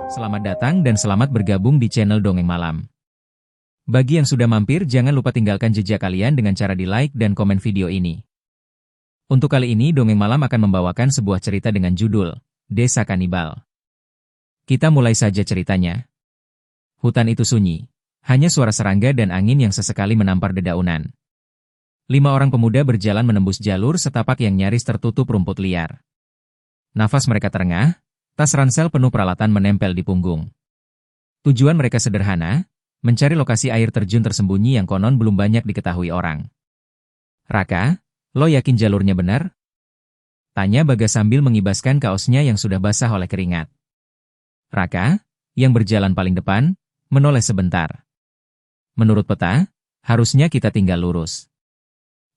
Selamat datang dan selamat bergabung di channel Dongeng Malam. Bagi yang sudah mampir, jangan lupa tinggalkan jejak kalian dengan cara di-like dan komen video ini. Untuk kali ini, Dongeng Malam akan membawakan sebuah cerita dengan judul Desa Kanibal. Kita mulai saja ceritanya. Hutan itu sunyi. Hanya suara serangga dan angin yang sesekali menampar dedaunan. 5 orang pemuda berjalan menembus jalur setapak yang nyaris tertutup rumput liar. Nafas mereka terengah, tas ransel penuh peralatan menempel di punggung. Tujuan mereka sederhana, mencari lokasi air terjun tersembunyi yang konon belum banyak diketahui orang. "Raka, lo yakin jalurnya benar?" tanya Bagas sambil mengibaskan kaosnya yang sudah basah oleh keringat. Raka, yang berjalan paling depan, menoleh sebentar. "Menurut peta, harusnya kita tinggal lurus.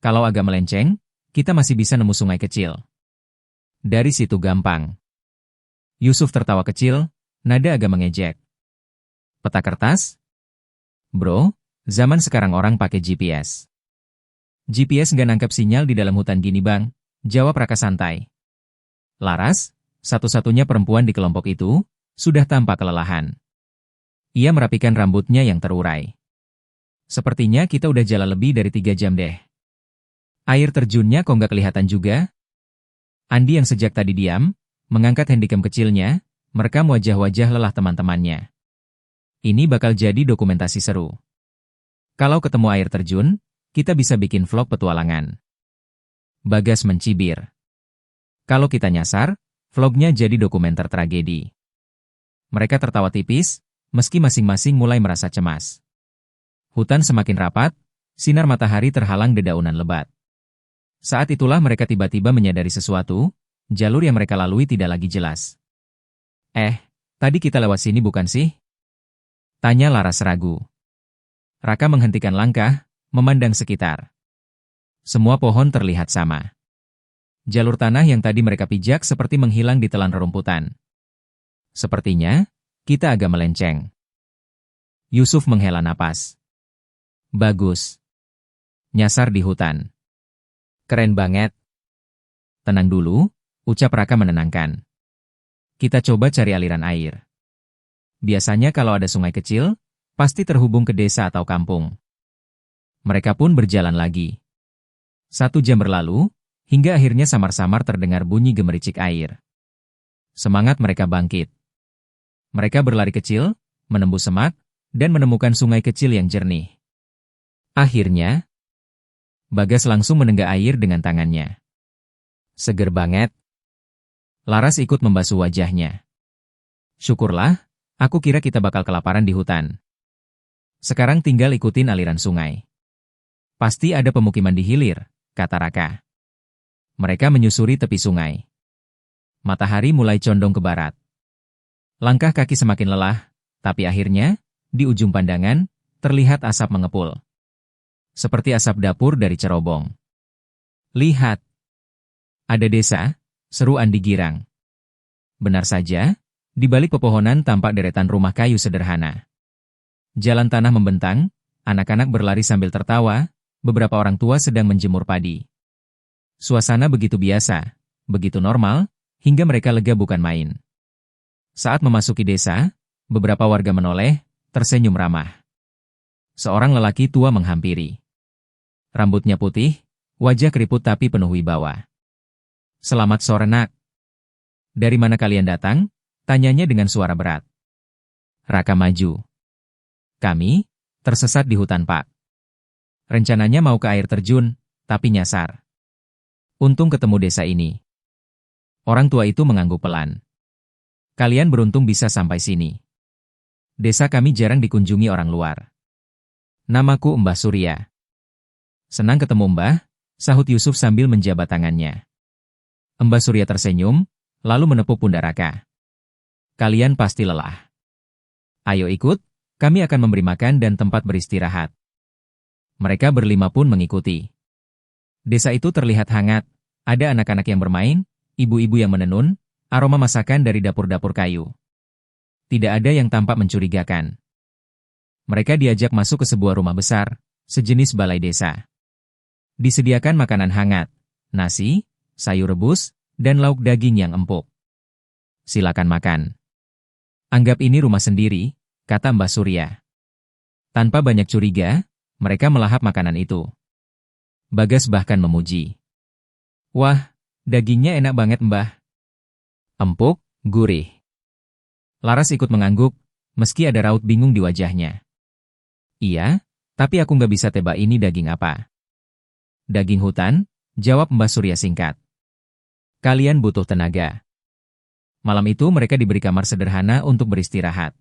Kalau agak melenceng, kita masih bisa nemu sungai kecil. Dari situ gampang." Yusuf tertawa kecil, nada agak mengejek. "Peta kertas? Bro, zaman sekarang orang pakai GPS." "GPS nggak nangkep sinyal di dalam hutan gini bang," jawab Raka santai. Laras, satu-satunya perempuan di kelompok itu, sudah tampak kelelahan. Ia merapikan rambutnya yang terurai. "Sepertinya kita udah jalan lebih dari 3 jam deh. Air terjunnya kok nggak kelihatan juga?" Andi yang sejak tadi diam, mengangkat handycam kecilnya, merekam wajah-wajah lelah teman-temannya. Ini bakal jadi dokumentasi seru. Kalau ketemu air terjun, kita bisa bikin vlog petualangan. Bagas mencibir. Kalau kita nyasar, vlognya jadi dokumenter tragedi. Mereka tertawa tipis, meski masing-masing mulai merasa cemas. Hutan semakin rapat, sinar matahari terhalang dedaunan lebat. Saat itulah mereka tiba-tiba menyadari sesuatu. Jalur yang mereka lalui tidak lagi jelas. Tadi kita lewat sini bukan sih?" tanya Laras ragu. Raka menghentikan langkah, memandang sekitar. Semua pohon terlihat sama. Jalur tanah yang tadi mereka pijak seperti menghilang di telan rerumputan. "Sepertinya, kita agak melenceng." Yusuf menghela napas. "Bagus. Nyasar di hutan. Keren banget." "Tenang dulu," ucap Raka menenangkan. "Kita coba cari aliran air. Biasanya kalau ada sungai kecil, pasti terhubung ke desa atau kampung." Mereka pun berjalan lagi. 1 jam berlalu, hingga akhirnya samar-samar terdengar bunyi gemericik air. Semangat mereka bangkit. Mereka berlari kecil, menembus semak, dan menemukan sungai kecil yang jernih. Akhirnya, Bagas langsung menenggak air dengan tangannya. "Seger banget." Laras ikut membasuh wajahnya. "Syukurlah, aku kira kita bakal kelaparan di hutan. Sekarang tinggal ikutin aliran sungai. Pasti ada pemukiman di hilir," kata Raka. Mereka menyusuri tepi sungai. Matahari mulai condong ke barat. Langkah kaki semakin lelah, tapi akhirnya, di ujung pandangan, terlihat asap mengepul. Seperti asap dapur dari cerobong. "Lihat! Ada desa," seru Andi girang. Benar saja, di balik pepohonan tampak deretan rumah kayu sederhana. Jalan tanah membentang, anak-anak berlari sambil tertawa, beberapa orang tua sedang menjemur padi. Suasana begitu biasa, begitu normal, hingga mereka lega bukan main. Saat memasuki desa, beberapa warga menoleh, tersenyum ramah. Seorang lelaki tua menghampiri. Rambutnya putih, wajah keriput tapi penuh wibawa. "Selamat sore nak. Dari mana kalian datang?" tanyanya dengan suara berat. Raka maju. "Kami tersesat di hutan Pak. Rencananya mau ke air terjun, tapi nyasar. Untung ketemu desa ini." Orang tua itu mengangguk pelan. "Kalian beruntung bisa sampai sini. Desa kami jarang dikunjungi orang luar. Namaku Mbah Surya." "Senang ketemu Mbah," sahut Yusuf sambil menjabat tangannya. Mbah Surya tersenyum, lalu menepuk pundak Raka. "Kalian pasti lelah. Ayo ikut, kami akan memberi makan dan tempat beristirahat." Mereka berlima pun mengikuti. Desa itu terlihat hangat, ada anak-anak yang bermain, ibu-ibu yang menenun, aroma masakan dari dapur-dapur kayu. Tidak ada yang tampak mencurigakan. Mereka diajak masuk ke sebuah rumah besar, sejenis balai desa. Disediakan makanan hangat, nasi, sayur rebus, dan lauk daging yang empuk. "Silakan makan." Anggap ini rumah sendiri, kata Mbah Surya. Tanpa banyak curiga, mereka melahap makanan itu. Bagas bahkan memuji. Wah, dagingnya enak banget Mbah. Empuk, gurih. Laras ikut mengangguk, meski ada raut bingung di wajahnya. Iya, tapi aku nggak bisa tebak ini daging apa. Daging hutan, jawab Mbah Surya singkat. Kalian butuh tenaga. Malam itu mereka diberi kamar sederhana untuk beristirahat.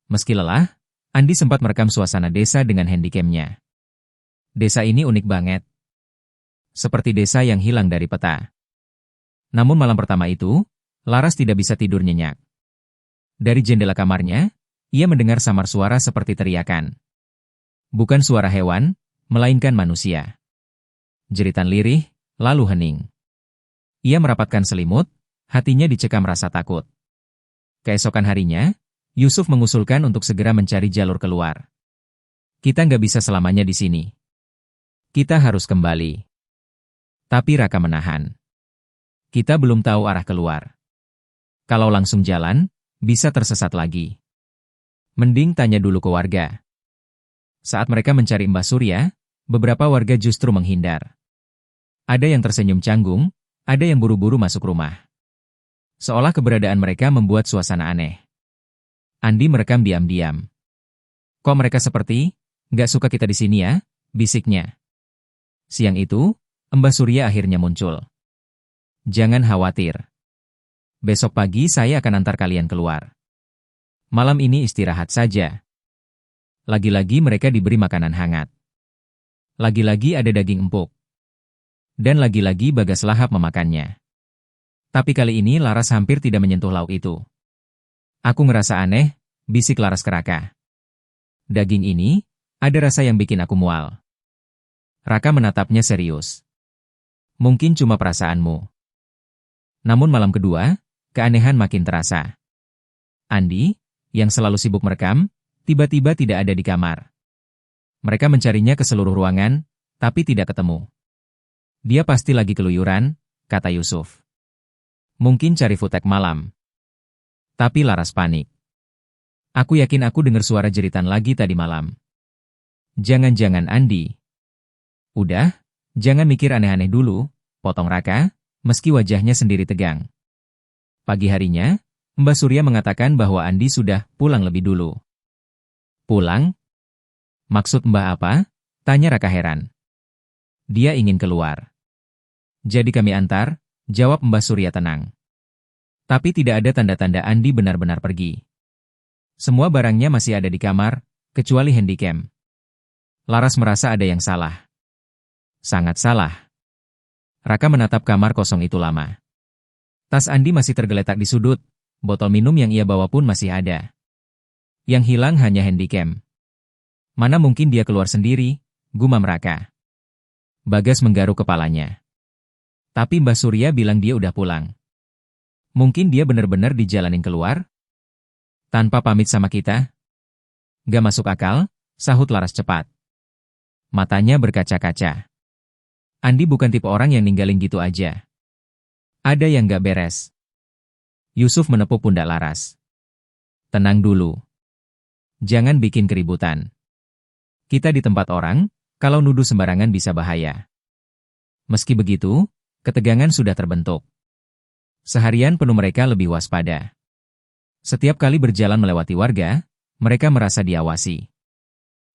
Meski lelah, Andi sempat merekam suasana desa dengan handycam-nya. Desa ini unik banget. Seperti desa yang hilang dari peta. Namun malam pertama itu, Laras tidak bisa tidur nyenyak. Dari jendela kamarnya, ia mendengar samar suara seperti teriakan. Bukan suara hewan, melainkan manusia. Jeritan lirih, lalu hening. Ia merapatkan selimut, hatinya dicekam rasa takut. Keesokan harinya, Yusuf mengusulkan untuk segera mencari jalur keluar. Kita nggak bisa selamanya di sini. Kita harus kembali. Tapi Raka menahan. Kita belum tahu arah keluar. Kalau langsung jalan, bisa tersesat lagi. Mending tanya dulu ke warga. Saat mereka mencari Mbah Surya, beberapa warga justru menghindar. Ada yang tersenyum canggung, ada yang buru-buru masuk rumah. Seolah keberadaan mereka membuat suasana aneh. Andi merekam diam-diam. Kok mereka seperti, nggak suka kita di sini ya, bisiknya. Siang itu, Mbah Surya akhirnya muncul. Jangan khawatir. Besok pagi saya akan antar kalian keluar. Malam ini istirahat saja. Lagi-lagi mereka diberi makanan hangat. Lagi-lagi ada daging empuk. Dan lagi-lagi Bagas lahap memakannya. Tapi kali ini Laras hampir tidak menyentuh lauk itu. Aku ngerasa aneh, bisik Laras ke Raka. Daging ini, ada rasa yang bikin aku mual. Raka menatapnya serius. Mungkin cuma perasaanmu. Namun malam kedua, keanehan makin terasa. Andi, yang selalu sibuk merekam, tiba-tiba tidak ada di kamar. Mereka mencarinya ke seluruh ruangan, tapi tidak ketemu. Dia pasti lagi keluyuran, kata Yusuf. Mungkin cari futek malam. Tapi Laras panik. Aku yakin aku dengar suara jeritan lagi tadi malam. Jangan-jangan Andi. Udah, jangan mikir aneh-aneh dulu, potong Raka, meski wajahnya sendiri tegang. Pagi harinya, Mbah Surya mengatakan bahwa Andi sudah pulang lebih dulu. Pulang? Maksud Mbah apa? Tanya Raka heran. Dia ingin keluar. Jadi kami antar, jawab Mbah Surya tenang. Tapi tidak ada tanda-tanda Andi benar-benar pergi. Semua barangnya masih ada di kamar, kecuali handycam. Laras merasa ada yang salah. Sangat salah. Raka menatap kamar kosong itu lama. Tas Andi masih tergeletak di sudut, botol minum yang ia bawa pun masih ada. Yang hilang hanya handycam. Mana mungkin dia keluar sendiri, gumam Raka. Bagas menggaruk kepalanya. Tapi Mbah Surya bilang dia udah pulang. Mungkin dia benar-benar dijalanin keluar? Tanpa pamit sama kita? Gak masuk akal, sahut Laras cepat. Matanya berkaca-kaca. Andi bukan tipe orang yang ninggalin gitu aja. Ada yang gak beres. Yusuf menepuk pundak Laras. Tenang dulu. Jangan bikin keributan. Kita di tempat orang, kalau nuduh sembarangan bisa bahaya. Meski begitu, ketegangan sudah terbentuk. Seharian penuh mereka lebih waspada. Setiap kali berjalan melewati warga, mereka merasa diawasi.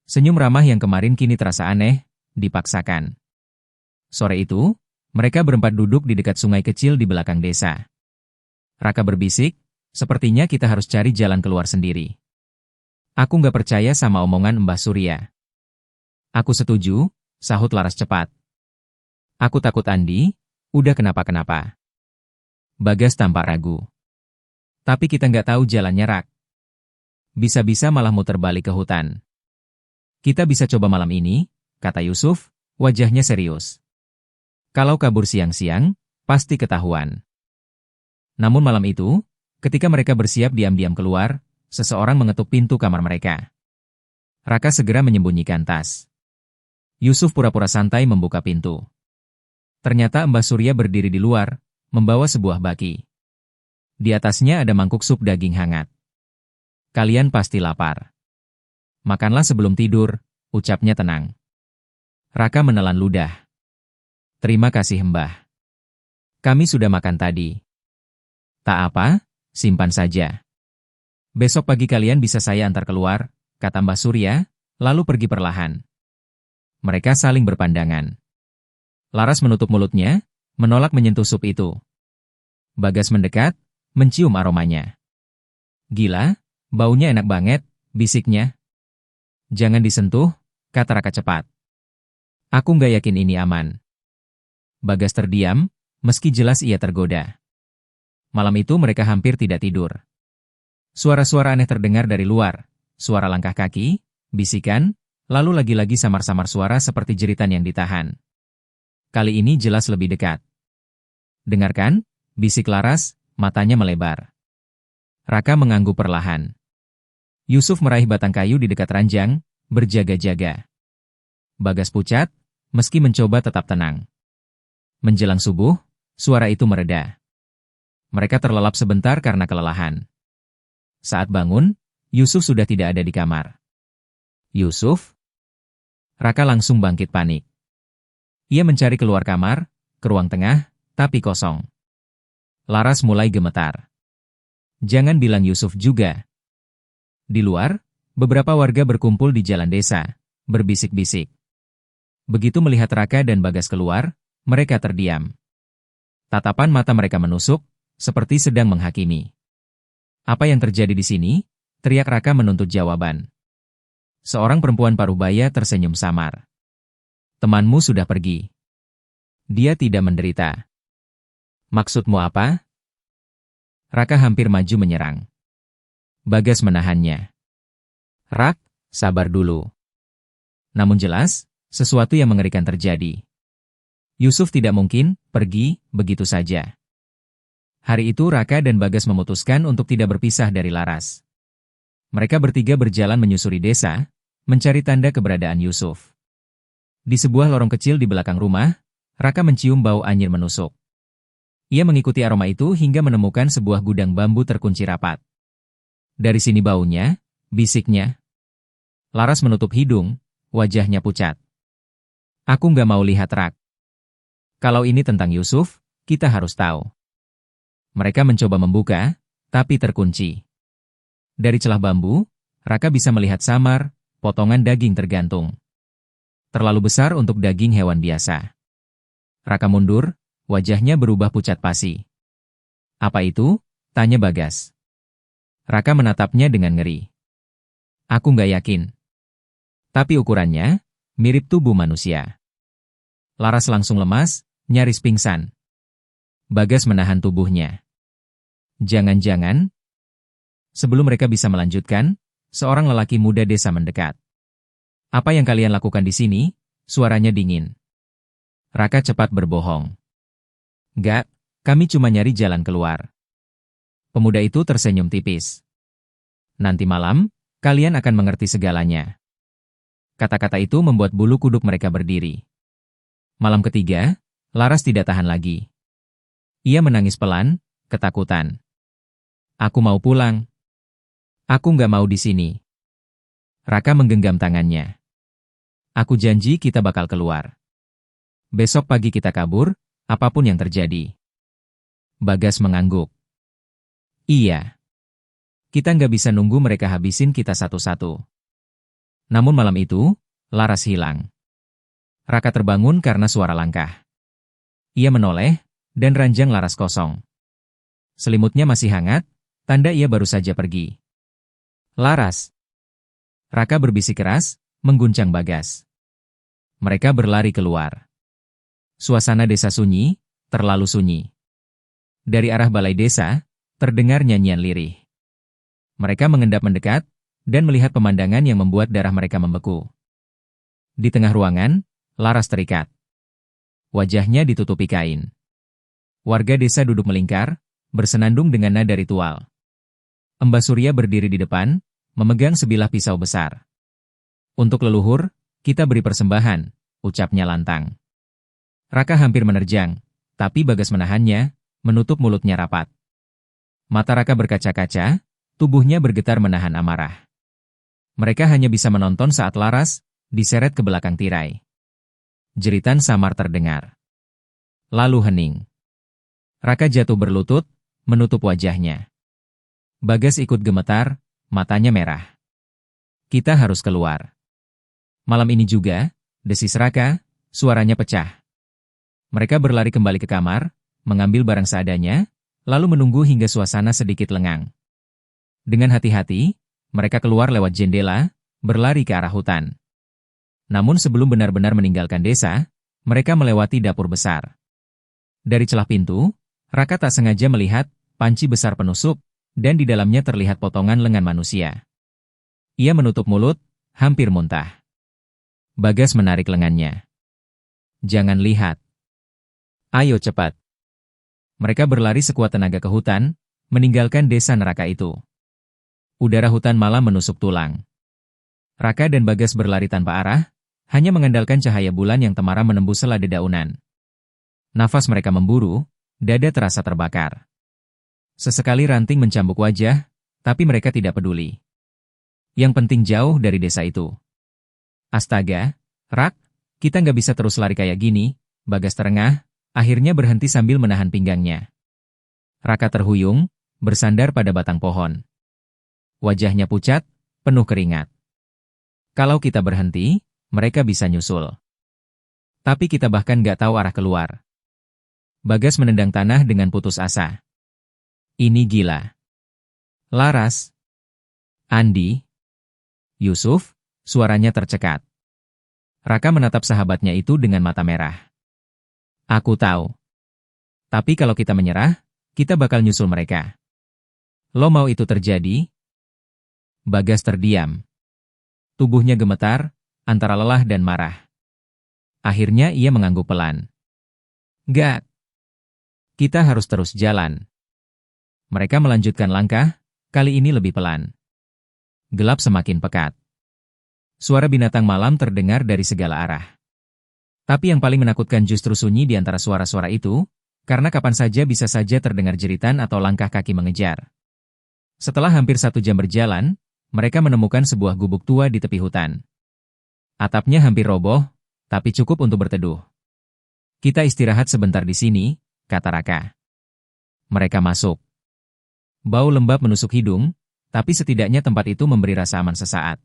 Senyum ramah yang kemarin kini terasa aneh, dipaksakan. Sore itu, mereka berempat duduk di dekat sungai kecil di belakang desa. Raka berbisik, sepertinya kita harus cari jalan keluar sendiri. Aku nggak percaya sama omongan Mbah Surya. Aku setuju, sahut Laras cepat. Aku takut Andi, udah kenapa-kenapa. Bagas tampak ragu. Tapi kita nggak tahu jalannya Rak. Bisa-bisa malah muter balik ke hutan. Kita bisa coba malam ini, kata Yusuf, wajahnya serius. Kalau kabur siang-siang, pasti ketahuan. Namun malam itu, ketika mereka bersiap diam-diam keluar, seseorang mengetuk pintu kamar mereka. Raka segera menyembunyikan tas. Yusuf pura-pura santai membuka pintu. Ternyata Mbah Surya berdiri di luar, membawa sebuah baki. Di atasnya ada mangkuk sup daging hangat. Kalian pasti lapar. Makanlah sebelum tidur, ucapnya tenang. Raka menelan ludah. Terima kasih Mbah. Kami sudah makan tadi. Tak apa, simpan saja. Besok pagi kalian bisa saya antar keluar, kata Mbah Surya, lalu pergi perlahan. Mereka saling berpandangan. Laras menutup mulutnya, menolak menyentuh sup itu. Bagas mendekat, mencium aromanya. Gila, baunya enak banget, bisiknya. Jangan disentuh, kata Raka cepat. Aku nggak yakin ini aman. Bagas terdiam, meski jelas ia tergoda. Malam itu mereka hampir tidak tidur. Suara-suara aneh terdengar dari luar, suara langkah kaki, bisikan, lalu lagi-lagi samar-samar suara seperti jeritan yang ditahan. Kali ini jelas lebih dekat. Dengarkan, bisik Laras, matanya melebar. Raka mengangguk perlahan. Yusuf meraih batang kayu di dekat ranjang, berjaga-jaga. Bagas pucat, meski mencoba tetap tenang. Menjelang subuh, suara itu mereda. Mereka terlelap sebentar karena kelelahan. Saat bangun, Yusuf sudah tidak ada di kamar. Yusuf? Raka langsung bangkit panik. Ia mencari keluar kamar, ke ruang tengah, tapi kosong. Laras mulai gemetar. Jangan bilang Yusuf juga. Di luar, beberapa warga berkumpul di jalan desa, berbisik-bisik. Begitu melihat Raka dan Bagas keluar, mereka terdiam. Tatapan mata mereka menusuk, seperti sedang menghakimi. Apa yang terjadi di sini? Teriak Raka menuntut jawaban. Seorang perempuan parubaya tersenyum samar. Temanmu sudah pergi. Dia tidak menderita. Maksudmu apa? Raka hampir maju menyerang. Bagas menahannya. Rak, sabar dulu. Namun jelas, sesuatu yang mengerikan terjadi. Yusuf tidak mungkin pergi begitu saja. Hari itu Raka dan Bagas memutuskan untuk tidak berpisah dari Laras. Mereka bertiga berjalan menyusuri desa, mencari tanda keberadaan Yusuf. Di sebuah lorong kecil di belakang rumah, Raka mencium bau anyir menusuk. Ia mengikuti aroma itu hingga menemukan sebuah gudang bambu terkunci rapat. Dari sini baunya, bisiknya. Laras menutup hidung, wajahnya pucat. Aku nggak mau lihat Rak. Kalau ini tentang Yusuf, kita harus tahu. Mereka mencoba membuka, tapi terkunci. Dari celah bambu, Raka bisa melihat samar, potongan daging tergantung. Terlalu besar untuk daging hewan biasa. Raka mundur, wajahnya berubah pucat pasi. Apa itu? Tanya Bagas. Raka menatapnya dengan ngeri. Aku nggak yakin. Tapi ukurannya, mirip tubuh manusia. Laras langsung lemas, nyaris pingsan. Bagas menahan tubuhnya. Jangan-jangan. Sebelum mereka bisa melanjutkan, seorang lelaki muda desa mendekat. Apa yang kalian lakukan di sini? Suaranya dingin. Raka cepat berbohong. Nggak, kami cuma nyari jalan keluar. Pemuda itu tersenyum tipis. Nanti malam, kalian akan mengerti segalanya. Kata-kata itu membuat bulu kuduk mereka berdiri. Malam ketiga, Laras tidak tahan lagi. Ia menangis pelan, ketakutan. Aku mau pulang. Aku nggak mau di sini. Raka menggenggam tangannya. Aku janji kita bakal keluar. Besok pagi kita kabur, apapun yang terjadi. Bagas mengangguk. Iya. Kita nggak bisa nunggu mereka habisin kita satu-satu. Namun malam itu, Laras hilang. Raka terbangun karena suara langkah. Ia menoleh, dan ranjang Laras kosong. Selimutnya masih hangat, tanda ia baru saja pergi. Laras. Raka berbisik keras, mengguncang Bagas. Mereka berlari keluar. Suasana desa sunyi, terlalu sunyi. Dari arah balai desa, terdengar nyanyian lirih. Mereka mengendap mendekat, dan melihat pemandangan yang membuat darah mereka membeku. Di tengah ruangan, Laras terikat. Wajahnya ditutupi kain. Warga desa duduk melingkar, bersenandung dengan nada ritual. Mbah Surya berdiri di depan, memegang sebilah pisau besar. Untuk leluhur, kita beri persembahan, ucapnya lantang. Raka hampir menerjang, tapi Bagas menahannya, menutup mulutnya rapat. Mata Raka berkaca-kaca, Tubuhnya bergetar menahan amarah. Mereka hanya bisa menonton saat Laras diseret ke belakang tirai. Jeritan samar terdengar. Lalu hening. Raka jatuh berlutut, menutup wajahnya. Bagas ikut gemetar, matanya merah. Kita harus keluar. Malam ini juga, desis Raka, suaranya pecah. Mereka berlari kembali ke kamar, mengambil barang seadanya, lalu menunggu hingga suasana sedikit lengang. Dengan hati-hati, mereka keluar lewat jendela, berlari ke arah hutan. Namun sebelum benar-benar meninggalkan desa, mereka melewati dapur besar. Dari celah pintu, Raka tak sengaja melihat panci besar penusuk, dan di dalamnya terlihat potongan lengan manusia. Ia menutup mulut, hampir muntah. Bagas menarik lengannya. Jangan lihat. Ayo cepat. Mereka berlari sekuat tenaga ke hutan, meninggalkan desa neraka itu. Udara hutan malam menusuk tulang. Raka dan Bagas berlari tanpa arah, hanya mengandalkan cahaya bulan yang temaram menembus sela dedaunan. Nafas mereka memburu, dada terasa terbakar. Sesekali ranting mencambuk wajah, tapi mereka tidak peduli. Yang penting jauh dari desa itu. Astaga, Rak, kita nggak bisa terus lari kayak gini, Bagas terengah, akhirnya berhenti sambil menahan pinggangnya. Raka terhuyung, bersandar pada batang pohon. Wajahnya pucat, penuh keringat. Kalau kita berhenti, mereka bisa nyusul. Tapi kita bahkan nggak tahu arah keluar. Bagas menendang tanah dengan putus asa. Ini gila. Laras, Andi, Yusuf, suaranya tercekat. Raka menatap sahabatnya itu dengan mata merah. Aku tahu. Tapi kalau kita menyerah, kita bakal nyusul mereka. Lo mau itu terjadi? Bagas terdiam. Tubuhnya gemetar, antara lelah dan marah. Akhirnya ia mengangguk pelan. Gak. Kita harus terus jalan. Mereka melanjutkan langkah, kali ini lebih pelan. Gelap semakin pekat. Suara binatang malam terdengar dari segala arah. Tapi yang paling menakutkan justru sunyi di antara suara-suara itu, karena kapan saja bisa saja terdengar jeritan atau langkah kaki mengejar. Setelah hampir 1 jam berjalan, mereka menemukan sebuah gubuk tua di tepi hutan. Atapnya hampir roboh, tapi cukup untuk berteduh. Kita istirahat sebentar di sini, kata Raka. Mereka masuk. Bau lembab menusuk hidung, tapi setidaknya tempat itu memberi rasa aman sesaat.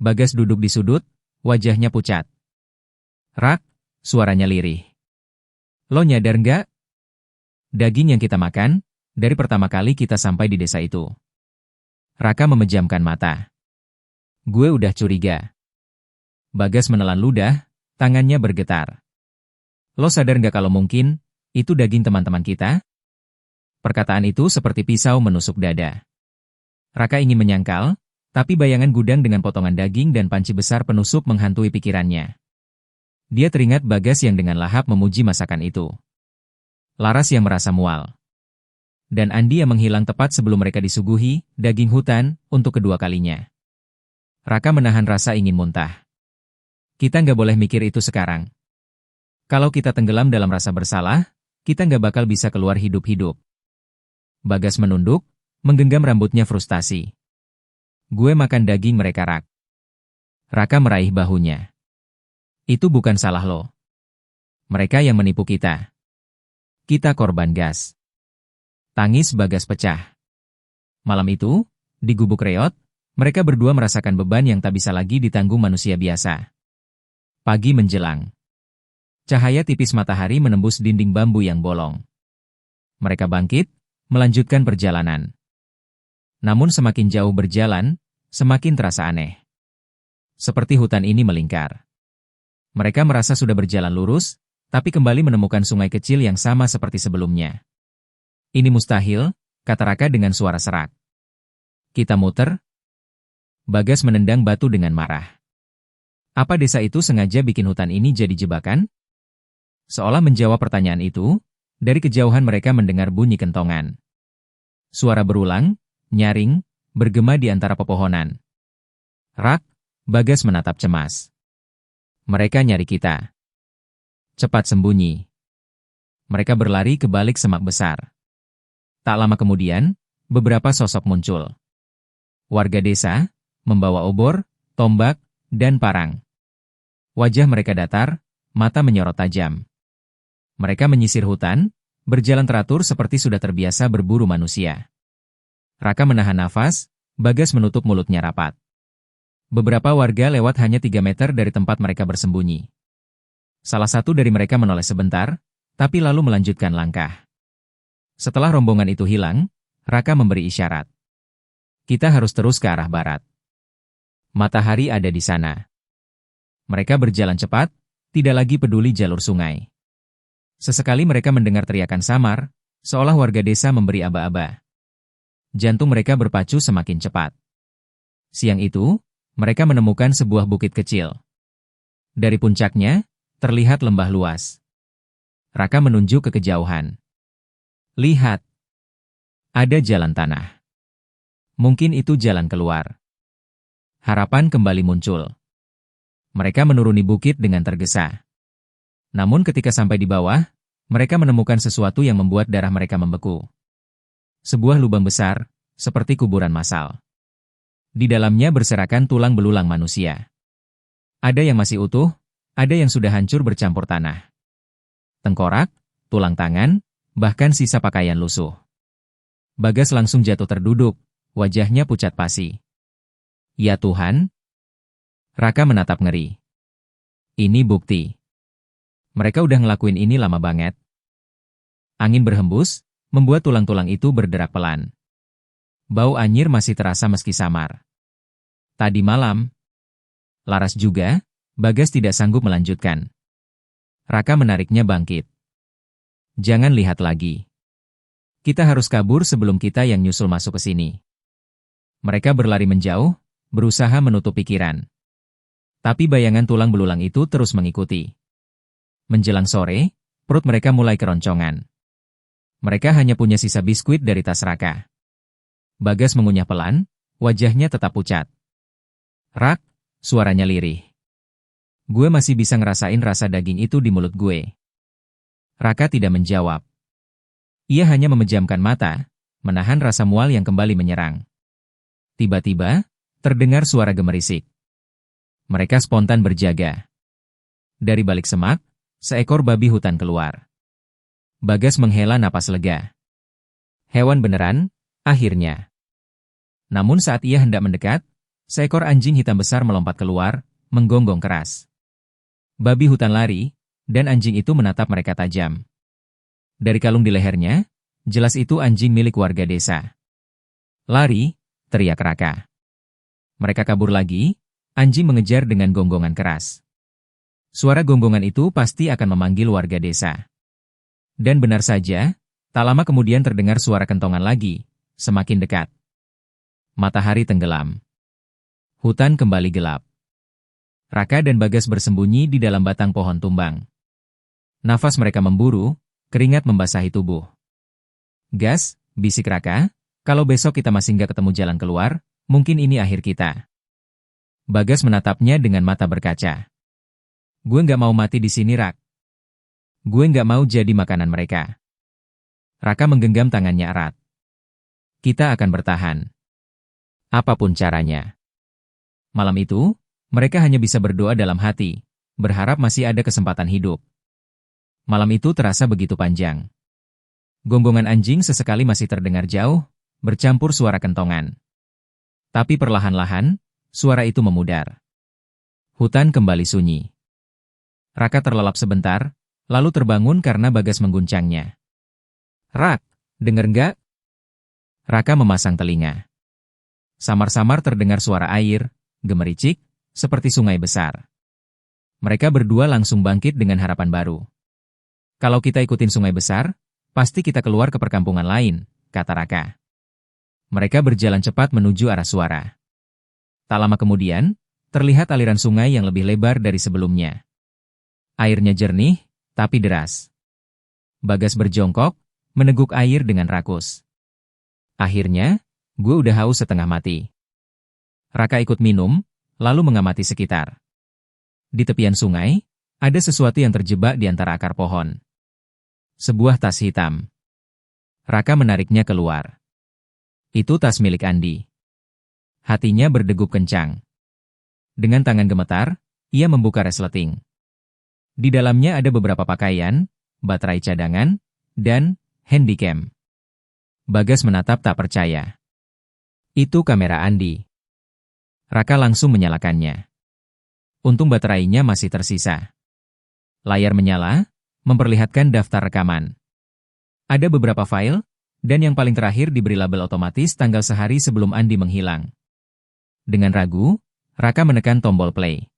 Bagas duduk di sudut, wajahnya pucat. Rak, suaranya lirih. Lo nyadar nggak? Daging yang kita makan, dari pertama kali kita sampai di desa itu. Raka memejamkan mata. Gue udah curiga. Bagas menelan ludah, tangannya bergetar. Lo sadar nggak kalau mungkin, itu daging teman-teman kita? Perkataan itu seperti pisau menusuk dada. Raka ingin menyangkal, tapi bayangan gudang dengan potongan daging dan panci besar penusuk menghantui pikirannya. Dia teringat Bagas yang dengan lahap memuji masakan itu. Laras yang merasa mual. Dan Andi yang menghilang tepat sebelum mereka disuguhi daging hutan untuk kedua kalinya. Raka menahan rasa ingin muntah. Kita nggak boleh mikir itu sekarang. Kalau kita tenggelam dalam rasa bersalah, kita nggak bakal bisa keluar hidup-hidup. Bagas menunduk, menggenggam rambutnya frustasi. Gue makan daging mereka, Rak. Raka meraih bahunya. Itu bukan salah lo. Mereka yang menipu kita. Kita korban gas. Tangis Bagas pecah. Malam itu, di gubuk reot, mereka berdua merasakan beban yang tak bisa lagi ditanggung manusia biasa. Pagi menjelang. Cahaya tipis matahari menembus dinding bambu yang bolong. Mereka bangkit, melanjutkan perjalanan. Namun semakin jauh berjalan, semakin terasa aneh. Seperti hutan ini melingkar. Mereka merasa sudah berjalan lurus, tapi kembali menemukan sungai kecil yang sama seperti sebelumnya. Ini mustahil, kata Raka dengan suara serak. Kita muter? Bagas menendang batu dengan marah. Apa desa itu sengaja bikin hutan ini jadi jebakan? Seolah menjawab pertanyaan itu, dari kejauhan mereka mendengar bunyi kentongan. Suara berulang, nyaring, bergema di antara pepohonan. Rak, Bagas menatap cemas. Mereka nyari kita. Cepat sembunyi. Mereka berlari ke balik semak besar. Tak lama kemudian, beberapa sosok muncul. Warga desa, membawa obor, tombak, dan parang. Wajah mereka datar, mata menyorot tajam. Mereka menyisir hutan, berjalan teratur seperti sudah terbiasa berburu manusia. Raka menahan nafas, Bagas menutup mulutnya rapat. Beberapa warga lewat hanya 3 meter dari tempat mereka bersembunyi. Salah satu dari mereka menoleh sebentar, tapi lalu melanjutkan langkah. Setelah rombongan itu hilang, Raka memberi isyarat. Kita harus terus ke arah barat. Matahari ada di sana. Mereka berjalan cepat, tidak lagi peduli jalur sungai. Sesekali mereka mendengar teriakan samar, seolah warga desa memberi aba-aba. Jantung mereka berpacu semakin cepat. Siang itu, mereka menemukan sebuah bukit kecil. Dari puncaknya, terlihat lembah luas. Raka menunjuk ke kejauhan. Lihat. Ada jalan tanah. Mungkin itu jalan keluar. Harapan kembali muncul. Mereka menuruni bukit dengan tergesa. Namun ketika sampai di bawah, mereka menemukan sesuatu yang membuat darah mereka membeku. Sebuah lubang besar, seperti kuburan massal. Di dalamnya berserakan tulang belulang manusia. Ada yang masih utuh, ada yang sudah hancur bercampur tanah. Tengkorak, tulang tangan, bahkan sisa pakaian lusuh. Bagas langsung jatuh terduduk, wajahnya pucat pasi. Ya Tuhan! Raka menatap ngeri. Ini bukti. Mereka udah ngelakuin ini lama banget. Angin berhembus, membuat tulang-tulang itu berderak pelan. Bau anyir masih terasa meski samar. Tadi malam, laras juga, Bagas tidak sanggup melanjutkan. Raka menariknya bangkit. Jangan lihat lagi. Kita harus kabur sebelum kita yang nyusul masuk ke sini. Mereka berlari menjauh, berusaha menutup pikiran. Tapi bayangan tulang belulang itu terus mengikuti. Menjelang sore, perut mereka mulai keroncongan. Mereka hanya punya sisa biskuit dari tas Raka. Bagas mengunyah pelan, wajahnya tetap pucat. Rak, suaranya lirih. Gue masih bisa ngerasain rasa daging itu di mulut gue. Raka tidak menjawab. Ia hanya memejamkan mata, menahan rasa mual yang kembali menyerang. Tiba-tiba, terdengar suara gemerisik. Mereka spontan berjaga. Dari balik semak, seekor babi hutan keluar. Bagas menghela napas lega. Hewan beneran, akhirnya. Namun saat ia hendak mendekat, seekor anjing hitam besar melompat keluar, menggonggong keras. Babi hutan lari, dan anjing itu menatap mereka tajam. Dari kalung di lehernya, jelas itu anjing milik warga desa. Lari, teriak Raka. Mereka kabur lagi, anjing mengejar dengan gonggongan keras. Suara gonggongan itu pasti akan memanggil warga desa. Dan benar saja, tak lama kemudian terdengar suara kentongan lagi, semakin dekat. Matahari tenggelam. Hutan kembali gelap. Raka dan Bagas bersembunyi di dalam batang pohon tumbang. Nafas mereka memburu, keringat membasahi tubuh. Gas, bisik Raka, kalau besok kita masih nggak ketemu jalan keluar, mungkin ini akhir kita. Bagas menatapnya dengan mata berkaca. Gue nggak mau mati di sini, Rak. Gue nggak mau jadi makanan mereka. Raka menggenggam tangannya erat. Kita akan bertahan. Apapun caranya. Malam itu, mereka hanya bisa berdoa dalam hati, berharap masih ada kesempatan hidup. Malam itu terasa begitu panjang. Gonggongan anjing sesekali masih terdengar jauh, bercampur suara kentongan. Tapi perlahan-lahan, suara itu memudar. Hutan kembali sunyi. Raka terlelap sebentar, lalu terbangun karena Bagas mengguncangnya. Rak, denger nggak? Raka memasang telinga. Samar-samar terdengar suara air, gemericik, seperti sungai besar. Mereka berdua langsung bangkit dengan harapan baru. Kalau kita ikutin sungai besar, pasti kita keluar ke perkampungan lain, kata Raka. Mereka berjalan cepat menuju arah suara. Tak lama kemudian, terlihat aliran sungai yang lebih lebar dari sebelumnya. Airnya jernih, tapi deras. Bagas berjongkok, meneguk air dengan rakus. Akhirnya, gue udah haus setengah mati. Raka ikut minum, lalu mengamati sekitar. Di tepian sungai, ada sesuatu yang terjebak di antara akar pohon. Sebuah tas hitam. Raka menariknya keluar. Itu tas milik Andi. Hatinya berdegup kencang. Dengan tangan gemetar, ia membuka resleting. Di dalamnya ada beberapa pakaian, baterai cadangan, dan handycam. Bagas menatap tak percaya. Itu kamera Andi. Raka langsung menyalakannya. Untung baterainya masih tersisa. Layar menyala, memperlihatkan daftar rekaman. Ada beberapa file, dan yang paling terakhir diberi label otomatis tanggal sehari sebelum Andi menghilang. Dengan ragu, Raka menekan tombol play.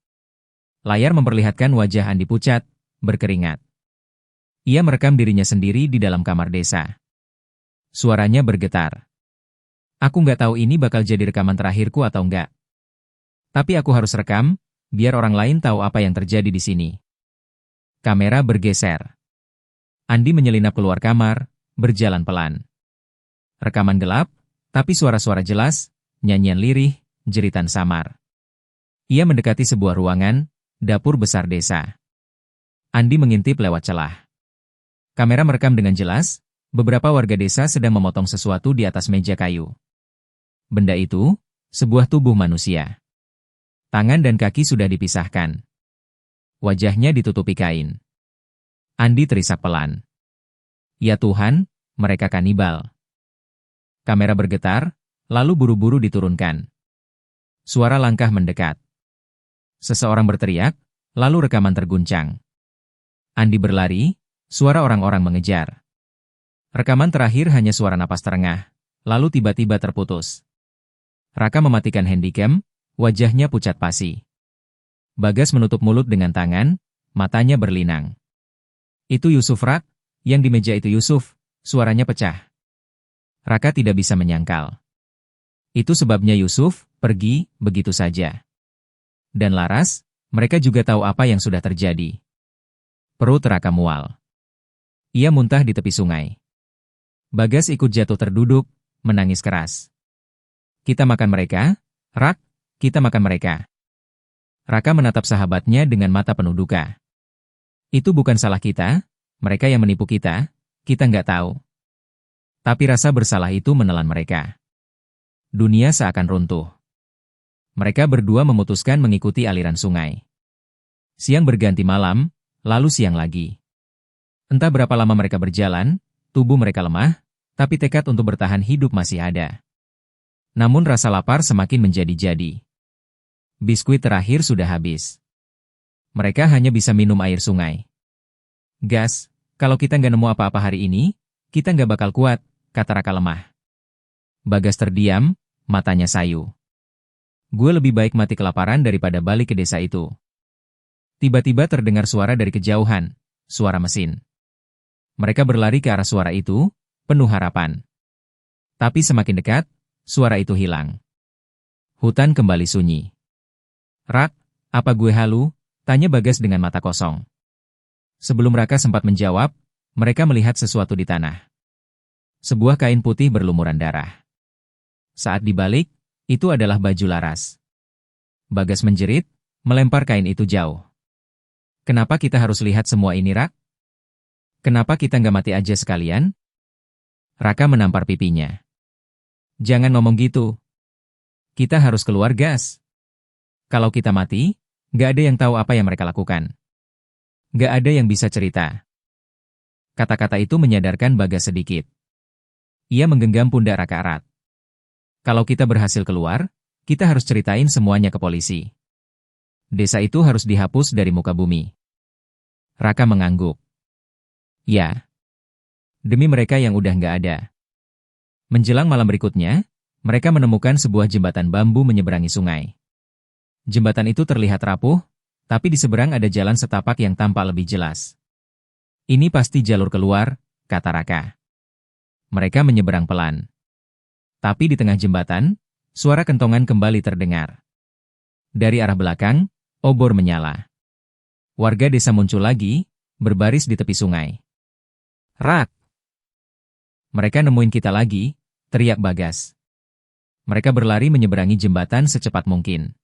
Layar memperlihatkan wajah Andi pucat, berkeringat. Ia merekam dirinya sendiri di dalam kamar desa. Suaranya bergetar. Aku nggak tahu ini bakal jadi rekaman terakhirku atau enggak. Tapi aku harus rekam, biar orang lain tahu apa yang terjadi di sini. Kamera bergeser. Andi menyelinap keluar kamar, berjalan pelan. Rekaman gelap, tapi suara-suara jelas, nyanyian lirih, jeritan samar. Ia mendekati sebuah ruangan, dapur besar desa. Andi mengintip lewat celah. Kamera merekam dengan jelas, beberapa warga desa sedang memotong sesuatu di atas meja kayu. Benda itu, sebuah tubuh manusia. Tangan dan kaki sudah dipisahkan. Wajahnya ditutupi kain. Andi terisak pelan. Ya Tuhan, mereka kanibal. Kamera bergetar, lalu buru-buru diturunkan. Suara langkah mendekat. Seseorang berteriak, lalu rekaman terguncang. Andi berlari, suara orang-orang mengejar. Rekaman terakhir hanya suara napas terengah, lalu tiba-tiba terputus. Raka mematikan handycam, wajahnya pucat pasi. Bagas menutup mulut dengan tangan, matanya berlinang. Itu Yusuf Rak, yang di meja itu Yusuf, suaranya pecah. Raka tidak bisa menyangkal. Itu sebabnya Yusuf pergi begitu saja. Dan Laras, mereka juga tahu apa yang sudah terjadi. Perut Raka mual. Ia muntah di tepi sungai. Bagas ikut jatuh terduduk, menangis keras. Kita makan mereka, Rak, kita makan mereka. Raka menatap sahabatnya dengan mata penuh duka. Itu bukan salah kita, mereka yang menipu kita nggak tahu. Tapi rasa bersalah itu menelan mereka. Dunia seakan runtuh. Mereka berdua memutuskan mengikuti aliran sungai. Siang berganti malam, lalu siang lagi. Entah berapa lama mereka berjalan, tubuh mereka lemah, tapi tekad untuk bertahan hidup masih ada. Namun rasa lapar semakin menjadi-jadi. Biskuit terakhir sudah habis. Mereka hanya bisa minum air sungai. Gas, kalau kita nggak nemu apa-apa hari ini, kita nggak bakal kuat, kata Raka lemah. Bagas terdiam, matanya sayu. Gue lebih baik mati kelaparan daripada balik ke desa itu. Tiba-tiba terdengar suara dari kejauhan, suara mesin. Mereka berlari ke arah suara itu, penuh harapan. Tapi semakin dekat, suara itu hilang. Hutan kembali sunyi. Rak, apa gue halu? Tanya Bagas dengan mata kosong. Sebelum Raka sempat menjawab, mereka melihat sesuatu di tanah. Sebuah kain putih berlumuran darah. Saat dibalik, itu adalah baju Laras. Bagas menjerit, melempar kain itu jauh. Kenapa kita harus lihat semua ini, Rak? Kenapa kita nggak mati aja sekalian? Raka menampar pipinya. Jangan ngomong gitu. Kita harus keluar, Gas. Kalau kita mati, nggak ada yang tahu apa yang mereka lakukan. Nggak ada yang bisa cerita. Kata-kata itu menyadarkan Bagas sedikit. Ia menggenggam pundak Raka erat. Kalau kita berhasil keluar, kita harus ceritain semuanya ke polisi. Desa itu harus dihapus dari muka bumi. Raka mengangguk. Ya. Demi mereka yang udah nggak ada. Menjelang malam berikutnya, mereka menemukan sebuah jembatan bambu menyeberangi sungai. Jembatan itu terlihat rapuh, tapi di seberang ada jalan setapak yang tampak lebih jelas. Ini pasti jalur keluar, kata Raka. Mereka menyeberang pelan. Tapi di tengah jembatan, suara kentongan kembali terdengar. Dari arah belakang, obor menyala. Warga desa muncul lagi, berbaris di tepi sungai. Rak! Mereka nemuin kita lagi, teriak Bagas. Mereka berlari menyeberangi jembatan secepat mungkin.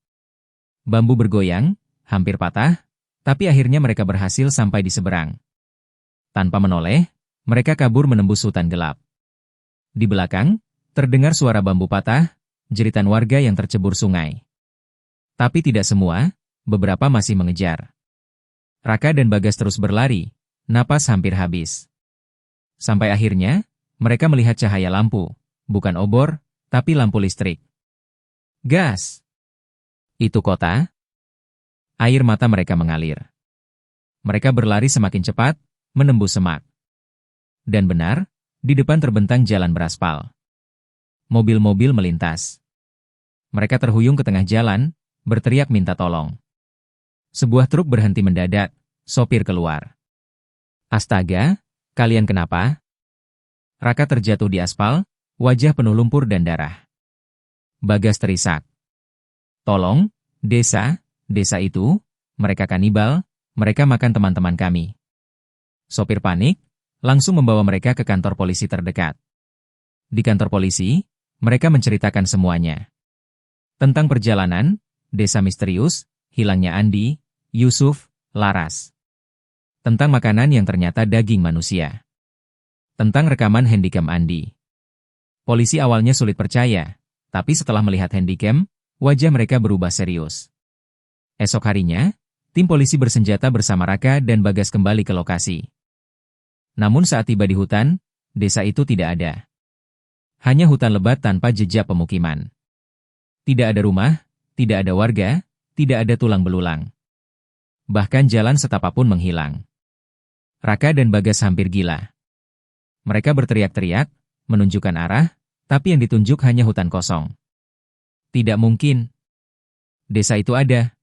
Bambu bergoyang, hampir patah, tapi akhirnya mereka berhasil sampai di seberang. Tanpa menoleh, mereka kabur menembus hutan gelap. Di belakang, Terdengar suara bambu patah, jeritan warga yang tercebur sungai. Tapi tidak semua, beberapa masih mengejar. Raka dan Bagas terus berlari, napas hampir habis. Sampai akhirnya, mereka melihat cahaya lampu, bukan obor, tapi lampu listrik. Gas! Itu kota? Air mata mereka mengalir. Mereka berlari semakin cepat, menembus semak. Dan benar, di depan terbentang jalan beraspal. Mobil-mobil melintas. Mereka terhuyung ke tengah jalan, berteriak minta tolong. Sebuah truk berhenti mendadak, sopir keluar. Astaga, kalian kenapa? Raka terjatuh di aspal, wajah penuh lumpur dan darah. Bagas terisak. Tolong, desa itu, mereka kanibal, mereka makan teman-teman kami. Sopir panik, langsung membawa mereka ke kantor polisi terdekat. Di kantor polisi, mereka menceritakan semuanya. Tentang perjalanan, desa misterius, hilangnya Andi, Yusuf, Laras. Tentang makanan yang ternyata daging manusia. Tentang rekaman handycam Andi. Polisi awalnya sulit percaya, tapi setelah melihat handycam, wajah mereka berubah serius. Esok harinya, tim polisi bersenjata bersama Raka dan Bagas kembali ke lokasi. Namun saat tiba di hutan, desa itu tidak ada. Hanya hutan lebat tanpa jejak pemukiman. Tidak ada rumah, tidak ada warga, tidak ada tulang belulang. Bahkan jalan setapak pun menghilang. Raka dan Bagas hampir gila. Mereka berteriak-teriak, menunjukkan arah, tapi yang ditunjuk hanya hutan kosong. Tidak mungkin. Desa itu ada.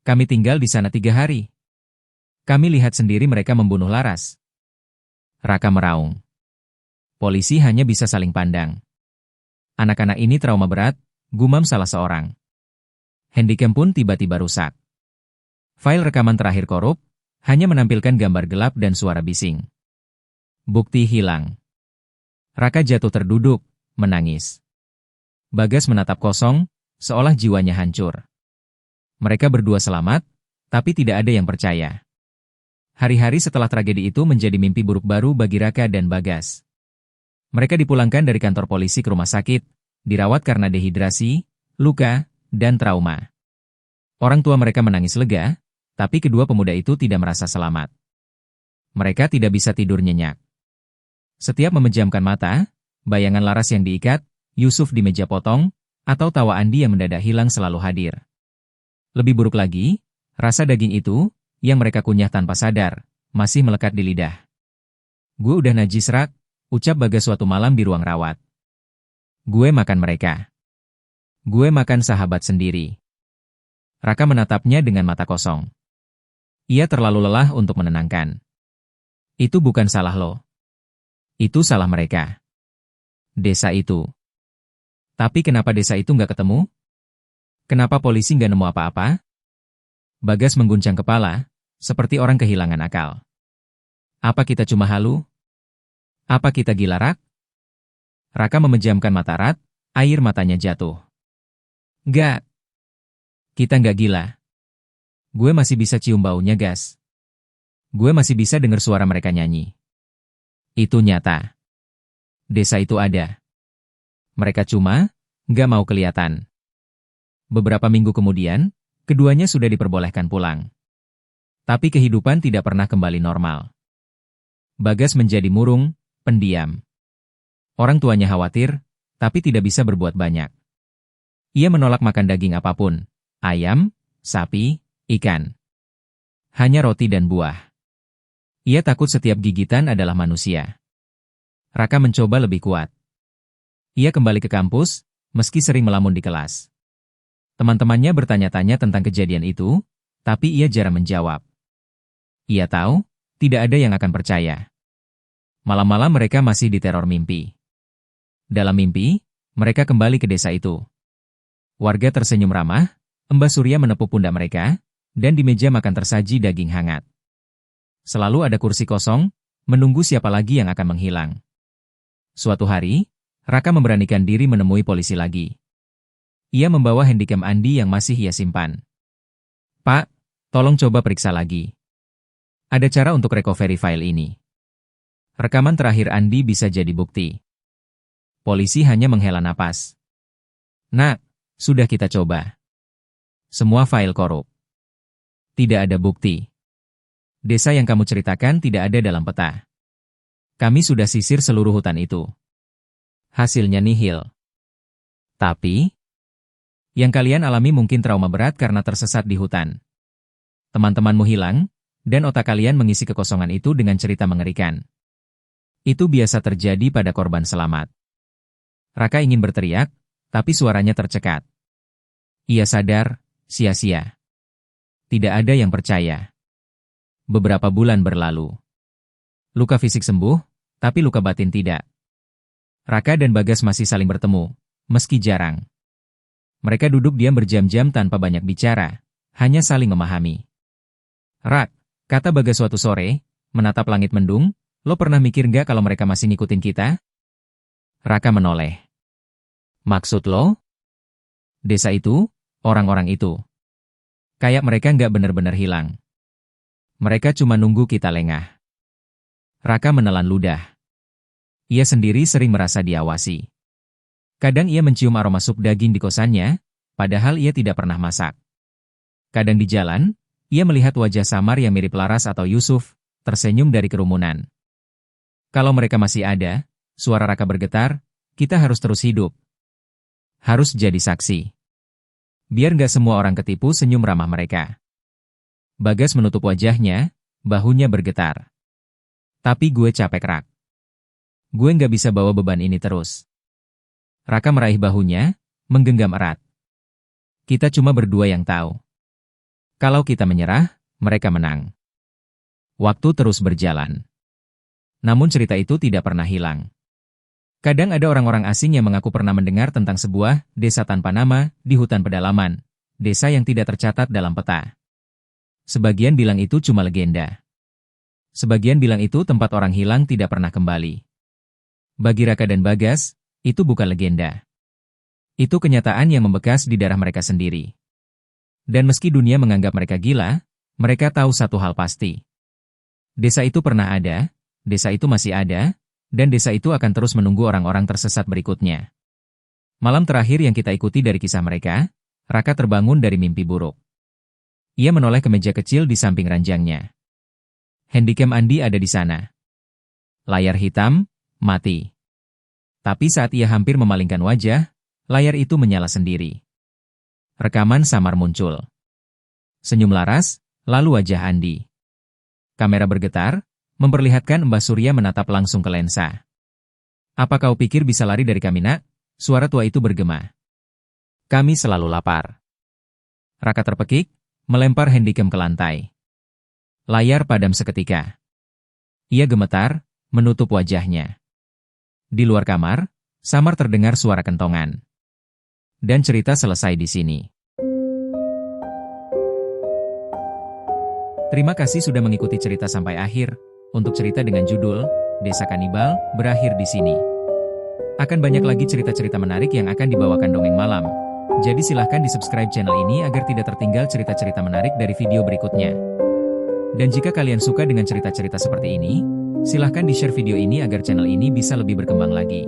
Kami tinggal di sana 3 hari. Kami lihat sendiri mereka membunuh Laras. Raka meraung. Polisi hanya bisa saling pandang. Anak-anak ini trauma berat, gumam salah seorang. Handycam pun tiba-tiba rusak. File rekaman terakhir korup, hanya menampilkan gambar gelap dan suara bising. Bukti hilang. Raka jatuh terduduk, menangis. Bagas menatap kosong, seolah jiwanya hancur. Mereka berdua selamat, tapi tidak ada yang percaya. Hari-hari setelah tragedi itu menjadi mimpi buruk baru bagi Raka dan Bagas. Mereka dipulangkan dari kantor polisi ke rumah sakit, dirawat karena dehidrasi, luka, dan trauma. Orang tua mereka menangis lega, tapi kedua pemuda itu tidak merasa selamat. Mereka tidak bisa tidur nyenyak. Setiap memejamkan mata, bayangan Laras yang diikat, Yusuf di meja potong, atau tawa Andi yang mendadak hilang selalu hadir. Lebih buruk lagi, rasa daging itu, yang mereka kunyah tanpa sadar, masih melekat di lidah. Gue udah najis Rak, ucap Bagas suatu malam di ruang rawat. Gue makan mereka. Gue makan sahabat sendiri. Raka menatapnya dengan mata kosong. Ia terlalu lelah untuk menenangkan. Itu bukan salah lo. Itu salah mereka. Desa itu. Tapi kenapa desa itu nggak ketemu? Kenapa polisi nggak nemu apa-apa? Bagas mengguncang kepala, seperti orang kehilangan akal. Apa kita cuma halu? Apa kita gila Rak? Raka memejamkan mata erat, air matanya jatuh. Nggak. Kita nggak gila. Gue masih bisa cium baunya gas. Gue masih bisa dengar suara mereka nyanyi. Itu nyata. Desa itu ada. Mereka cuma nggak mau kelihatan. Beberapa minggu kemudian, keduanya sudah diperbolehkan pulang. Tapi kehidupan tidak pernah kembali normal. Bagas menjadi murung, pendiam. Orang tuanya khawatir, tapi tidak bisa berbuat banyak. Ia menolak makan daging apapun, ayam, sapi, ikan. Hanya roti dan buah. Ia takut setiap gigitan adalah manusia. Raka mencoba lebih kuat. Ia kembali ke kampus, meski sering melamun di kelas. Teman-temannya bertanya-tanya tentang kejadian itu, tapi ia jarang menjawab. Ia tahu, tidak ada yang akan percaya. Malam-malam mereka masih diteror mimpi. Dalam mimpi, mereka kembali ke desa itu. Warga tersenyum ramah, Mbah Surya menepuk pundak mereka, dan di meja makan tersaji daging hangat. Selalu ada kursi kosong, menunggu siapa lagi yang akan menghilang. Suatu hari, Raka memberanikan diri menemui polisi lagi. Ia membawa handycam Andi yang masih ia simpan. Pak, tolong coba periksa lagi. Ada cara untuk recovery file ini. Rekaman terakhir Andi bisa jadi bukti. Polisi hanya menghela napas. Nak, sudah kita coba. Semua file korup. Tidak ada bukti. Desa yang kamu ceritakan tidak ada dalam peta. Kami sudah sisir seluruh hutan itu. Hasilnya nihil. Tapi, yang kalian alami mungkin trauma berat karena tersesat di hutan. Teman-temanmu hilang, dan otak kalian mengisi kekosongan itu dengan cerita mengerikan. Itu biasa terjadi pada korban selamat. Raka ingin berteriak, tapi suaranya tercekat. Ia sadar, sia-sia. Tidak ada yang percaya. Beberapa bulan berlalu. Luka fisik sembuh, tapi luka batin tidak. Raka dan Bagas masih saling bertemu, meski jarang. Mereka duduk diam berjam-jam tanpa banyak bicara, hanya saling memahami. Rak, kata Bagas suatu sore, menatap langit mendung, lo pernah mikir nggak kalau mereka masih ngikutin kita? Raka menoleh. Maksud lo? Desa itu, orang-orang itu. Kayak mereka nggak benar-benar hilang. Mereka cuma nunggu kita lengah. Raka menelan ludah. Ia sendiri sering merasa diawasi. Kadang ia mencium aroma sup daging di kosannya, padahal ia tidak pernah masak. Kadang di jalan, ia melihat wajah samar yang mirip Laras atau Yusuf, tersenyum dari kerumunan. Kalau mereka masih ada, suara Raka bergetar, kita harus terus hidup. Harus jadi saksi. Biar nggak semua orang ketipu senyum ramah mereka. Bagas menutup wajahnya, bahunya bergetar. Tapi gue capek, Rak. Gue nggak bisa bawa beban ini terus. Raka meraih bahunya, menggenggam erat. Kita cuma berdua yang tahu. Kalau kita menyerah, mereka menang. Waktu terus berjalan. Namun cerita itu tidak pernah hilang. Kadang ada orang-orang asing yang mengaku pernah mendengar tentang sebuah desa tanpa nama di hutan pedalaman, desa yang tidak tercatat dalam peta. Sebagian bilang itu cuma legenda. Sebagian bilang itu tempat orang hilang tidak pernah kembali. Bagi Raka dan Bagas, itu bukan legenda. Itu kenyataan yang membekas di darah mereka sendiri. Dan meski dunia menganggap mereka gila, mereka tahu satu hal pasti. Desa itu pernah ada, desa itu masih ada, dan desa itu akan terus menunggu orang-orang tersesat berikutnya. Malam terakhir yang kita ikuti dari kisah mereka, Raka terbangun dari mimpi buruk. Ia menoleh ke meja kecil di samping ranjangnya. Handycam Andi ada di sana. Layar hitam, mati. Tapi saat ia hampir memalingkan wajah, layar itu menyala sendiri. Rekaman samar muncul. Senyum Laras, lalu wajah Andi. Kamera bergetar, memperlihatkan Mbah Surya menatap langsung ke lensa. Apa kau pikir bisa lari dari kami, Nak? Suara tua itu bergema. Kami selalu lapar. Raka terpekik, melempar handycam ke lantai. Layar padam seketika. Ia gemetar, menutup wajahnya. Di luar kamar, samar terdengar suara kentongan. Dan cerita selesai di sini. Terima kasih sudah mengikuti cerita sampai akhir. Untuk cerita dengan judul Desa Kanibal berakhir di sini. Akan banyak lagi cerita-cerita menarik yang akan dibawakan Dongeng Malam. Jadi silahkan di-subscribe channel ini agar tidak tertinggal cerita-cerita menarik dari video berikutnya. Dan jika kalian suka dengan cerita-cerita seperti ini, silahkan di-share video ini agar channel ini bisa lebih berkembang lagi.